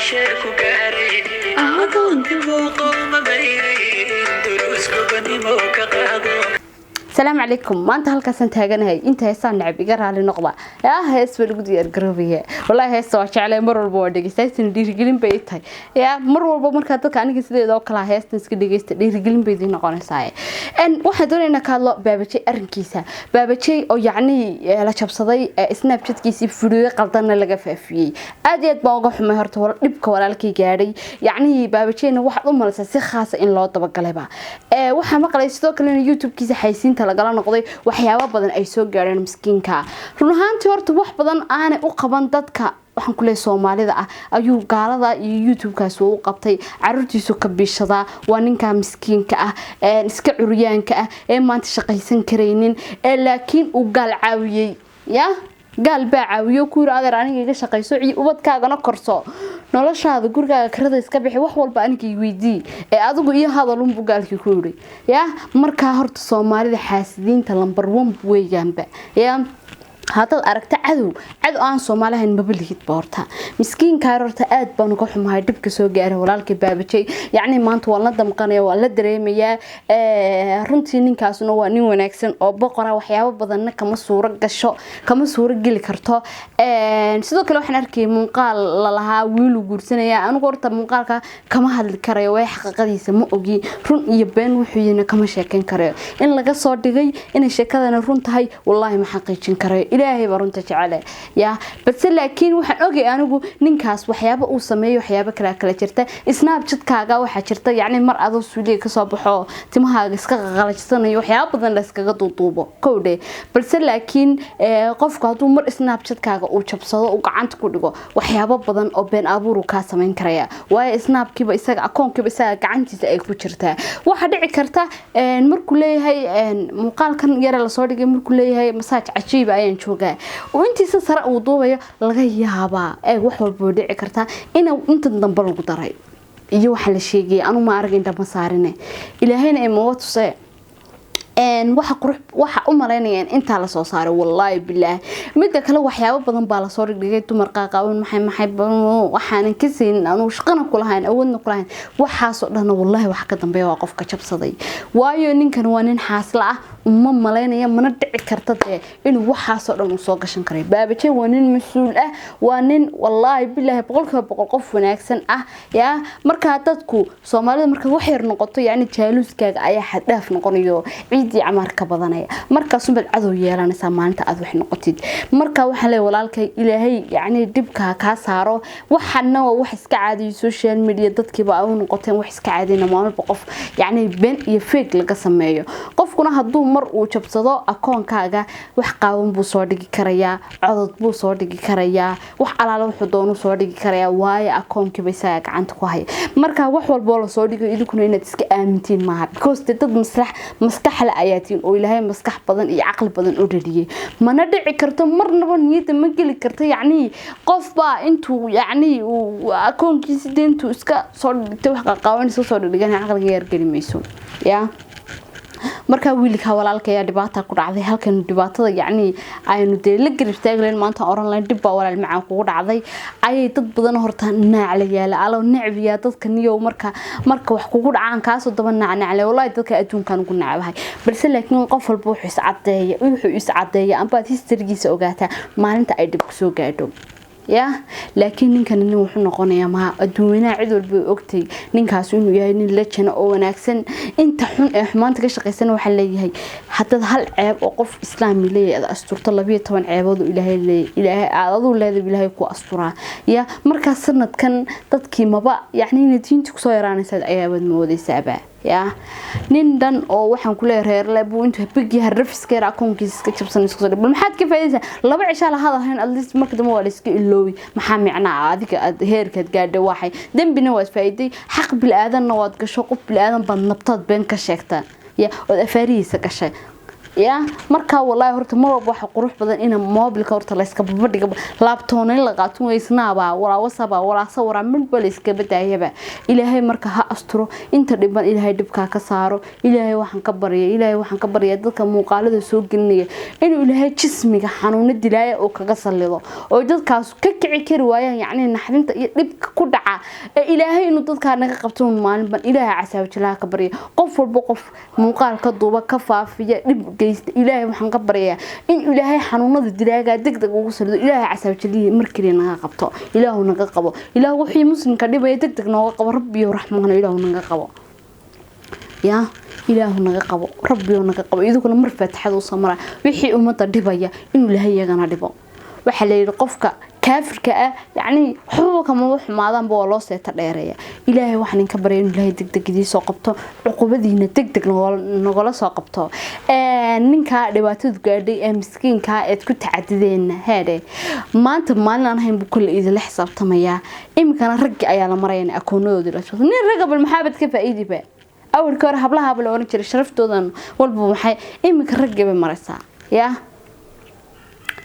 sheeku gaaray aqoonti qowma bayray duruusku banimo ka qaado. السلام عليكم ما أنت هالكسنت هاجنهاي أنت هسان لعب يجرى على نقطة يا هيس بالجودي الجروبية والله هيس وش على مر البورد جيست ندير جلين بيتها يا مر والبمر كاتو كأني جست ده كلا هيس نسكت جيست دير جلين بيدي نقانة ساي إن واحد دول إنك الله بابتشي أرنكيسة بابتشي أو يعني لا شاب صدي سناب شات كيسي فلوي قلتنا لقى فيه أديت باقح ما هرتور نبكي ولا لكي جاري يعني بابتشي إنه واحد أمر أساسي خاص إن لا طبق قلبه واحد مقال يستوك لنا يوتيوب كيسي حيسين lagala noqday waxyaabo badan ay soo gaareen miskiinka run ahaantii horta wax badan aan u qaban dadka waxaan ku leeyahay Soomaalida ayuu gaalada iyo YouTube-kaas uu qabtay carruurtiisu ka bishada waa ninka miskiinka iska curyaanka ee maanta shaqaysan kareynin laakiin uu gaal caawiyay gaal baa caawiyo ku yiraahdo aniga iga shaqayso ubadkaagana korso noloshaada gurigaaga karada iska bixi wax walba aniga weydii adigu iyo hadalun buu gaalkii ku yiri marka horta Soomaalida xaasidiinta number 1 weeyaanba هذا أركت عدو عن صومالها المبلغ بورتا مسكين كارورتا آد بانو كحوم دبك سو جاره ولا الكبابتشي يعني ما أنت والله دم قنية ولا دريمية رنتي نينكاس إنه ونين ونكسن أو بقرة وحياة بدنا كم صورة قشة كم صورة جل كرتا سيدو كلو إحنا نركي منقال لها ويلو جورسنا يا أنا قرطة منقال كم هذا الكرية واحد قديس مؤجي رن يبان وحيينا كم شاكين كرية إن لقى صار دقي إن الشكل أنا رنت هاي والله ما حقيقين كرية إلهي برونت جعله يا بس لكن وحن أوجي أنا جو ننكاس وحيابة وسمية وحيابة كلا جرته إسناب جد كاجا وحجرته يعني مرة ذو سولي كصباحه تمها جسك غلطنا وحيابة بدن لسك قطو طوبة كوده بس لكن قف قطو مر إسناب جد كاجا وشبصه وقعنت كله وحيابة بدن أو بين أبو ركاس من كريا وإسناب كيف إساق أكون كيف إساق قعنتي زي كوشرته واحد عكرته مر كله هاي مقال كان يرى الصورة مر كله هاي مساج عجيب أين وانتي سسرع وضوبيا laga yaaba wax walba dhici karta in inta dambe lagu daray iyo waxa la sheegay anu ma arag inta masaarine ilaahayna ay mootusay waxa u maleynayaan inta la soo saaray wallahi billaah midda kale waxyaabo badan baa la soo dhigay dumar qaaqawan maxay waxaan ka siin anu shaqana ku lahayn awoodna ku lahayn waxaas oo dhan wallahi wax ka dambeeya waa qofka jabsaday waayo ninkan waa nin xaasla uma maleynaya mana dhici karta inuu waxaas oo dhan soo gashan karay baabajay waa nin mas'uul waa nin wallahi billaah boqolkiiba qof wanaagsan marka dadku Soomaalida marka wax yar noqoto yani jaaluuskaaga ayaa xad dhaaf noqonayo دي عمر كبضانية مركز سنبل عدو يالنا سامانتا عدو حين قتيد مركز وحلي ولالك إلهي يعني دبكها كاسارو وحنا وحسك عادي سوشيال ميديا ضدك بقى ونقطين وحسك عادي نمانو بقف يعني بين يفيق لقسم مايو قف كنا هدو مر وشبصدو أكون كاغا وحقاون بو صوردقي كريا عضد بو صوردقي كريا وحالا لو حدونو صوردقي كريا واي أكون كبساق عندك وهي مركز وحوال بولو صوردقي إذا كنا نتسكي آمنتين معها بكوز تدد مسكح آياتين oo ilaahay maskax badan iyo aqal badan u dhadhiyay mana dhici karto marnaba niyada ma gali karto yani qof ba intuu yani akoonkiisa deyntu iska soo dhigtay wax qaqawan soo dhigan aqalka yar galimayso marka wiilka walaalka ayaa dhibaato ku dhacday halkan dhibaatada yani aynu la garibtaagleen maanta online dib baa walaal macaan kugu dhacday ayay dad badan horta naaclayaal alo nacbiya dadka niyo marka wax kugu dhacaan kaas oo daba naacnaclay wallahi dadka adduunkan ugu naacabahay balse laakiin qof walba wuxuu is cadeeya amba historygiisa ogaata maalinta ay dib ku soo gaadho laakiin ninkan wuxuu noqonayaa ma adduunweynaha cid walba ogtay ninkaas inuu yahay nin la jana oo wanaagsan inta xun ee xumaanta ka shaqeysan waxa leeyahay hadda hal ceeb oo qof islaami leeyahay asturta 12 ceebood ilaahay aadadu leedahay ilaahay ku asturaa marka sanadkan dadkii maba yani natiinta ku soo yaraanaysa ayaa wad moodaysaaba nin dan oo waxaan ku leeyahay reer buu intuu bigi harfiskeer akoonkiisa ka jabsan isku soo dhibal maxaad ka faa'iideysaa laba cisha la hadalhayn at least marka dambe waa la iska iloowi maxaa micnaa adiga heerkaad gaadhay waxay dambina waad faa'iiday xaq bil aadanna waad gasho qof bil aadan bad nabtad been ka sheegtaa oo afaariisa gashay يا مركا والله هرت مرة بواحد قروح بدن إن موبل كورت الله يسكب بدي لابتون إلا قاتون يسنابا ولا وصبا ولا صور من بوليس كبدا يبا إلهي مركا ها أسترو أنت دبان إلهي دبكا كسارو إلهي وحن كبرية إلهي وحن كبرية ذلك مقالة سوق النية إنه إلهي جسمك حنون الدلاية أو كقصر لضو أو ذلك كعك رواية يعني نحن دبك كدعة إلهي إنه ذلك نقبتون مال بن إلهي عسى وجلها كبرية قف والبقف مقال كضوبة كفافية دب إلهي وحن كبرية إن إلهي حنون الدلاية دق وصل إلهي عسى وجلها مركلي نقبته إلهي نقبه إلهي وحي مسلم كدبا دق نقبه ربي ورحمه إلهي نقبه يا إله نقبه ربي نقبه إذا كنا مرفت حد وصمرة وحي أمته دبيا إنه لهي جنا دبا وحلي القفك كافر كأ يعني حبك موضوع ما ذنب والله سيتديريا إلهي وحنا نكبرين إلهي دق دي ساقبته عقوبة دينا دق نقول ساقبته نينكا دباتود قاعدي مسكين كا كنت عددين هذا ما أنت مالنا نحن بكل إذا لحساب تميا كان رجع يا لمرين أكونوا دلوقتي نين رجع بالمحابة كيف إيدي بقى أول كور حبلها بلا ونجري شرفت ودن والبو محي رجع بمرسا يا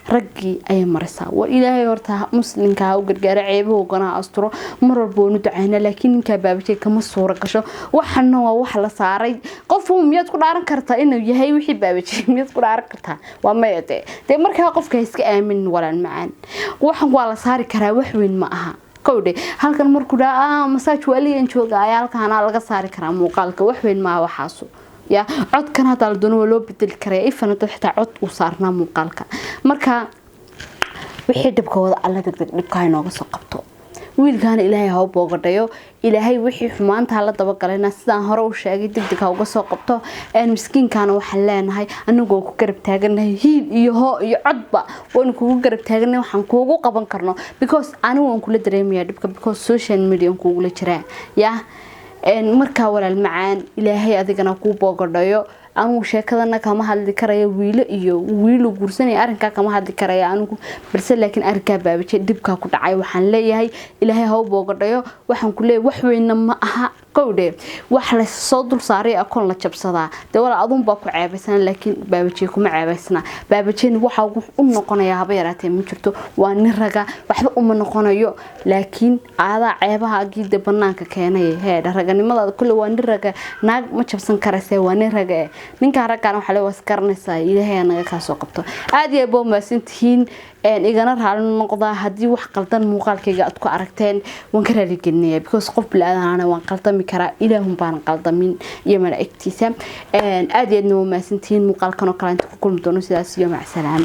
رجي أي مرسا وإلهي ورتها مسلم كا وقرقار عيبه وقناع أسطره مرر بونو دعينا لكن كبابتي كم الصورة كشو وحنا وحلا صاري قفهم يذكر عارن كرتا إنه يهي وحي بابتي يذكر عارن كرتا وما يدي دي مركها قف كيسك آمن ولا المعان وحن ولا صاري كراوح وين معها كودي halkan markuu daa masaaj waliin joogaa halkan laga saari karaa muuqaalka wax weyn ma waxaaso ya codkan hada la doono loo bedel karaa ifana xitaa cod u saarna muuqaalka marka wixii dibkooda alla dibka inooga soo qabto wiilkan ilaahay ha boogadhayo ilaahay wixii xumaanta la daba galayna sidaan hore u sheegay dibka uga soo qabto miskiinkaana waxa leenahay anagoo ku garab taaganahay hiil iyo ho iyo codba waan kugu garab taaganahay waxaan kuugu qaban karno because anigu waan kula dareemayaa dibka because social media kuugu la jiraa ya marka walaal macaan ilaahay adigana ku boogadhayo anu sheekadana kama hadli karayo wiilo guursanay arinka kama hadli karayo anigu balse laakiin arka baabaje dibka ku dhacay waxaan leeyahay ilaahay ha u boogadhayo waxaan ku leeyahay wax weyn ma aha qowde wax la soo dul saaray akoon la jabsadaa de wala adun ba ku ceebaysan laakiin baabaje kuma ceebaysna baabajeen waxa uu u noqonayaa haba yaraatee ma jirto waa nin raga waxba uma noqonayo laakiin aada ceebaha giida banaanka keenay heeda raganimada kullu waa nin raga naag ma jabsan karaysa waa nin raga ninka raggan waxa la waskarnaysaa ilaahay naga ka soo qabto aad iyo boo maasintiin igana raali noqda hadii wax qaldan muuqaalkayga aad ku aragteen waan ka raali gelinaya because qof bilaadana waan qaldami karaa ilaahum baan qaldamin iyo malaa'igtiisa aad iyo maasintiin muuqaalkan oo kale inta ku kulmi doono sidaas iyo mac salaam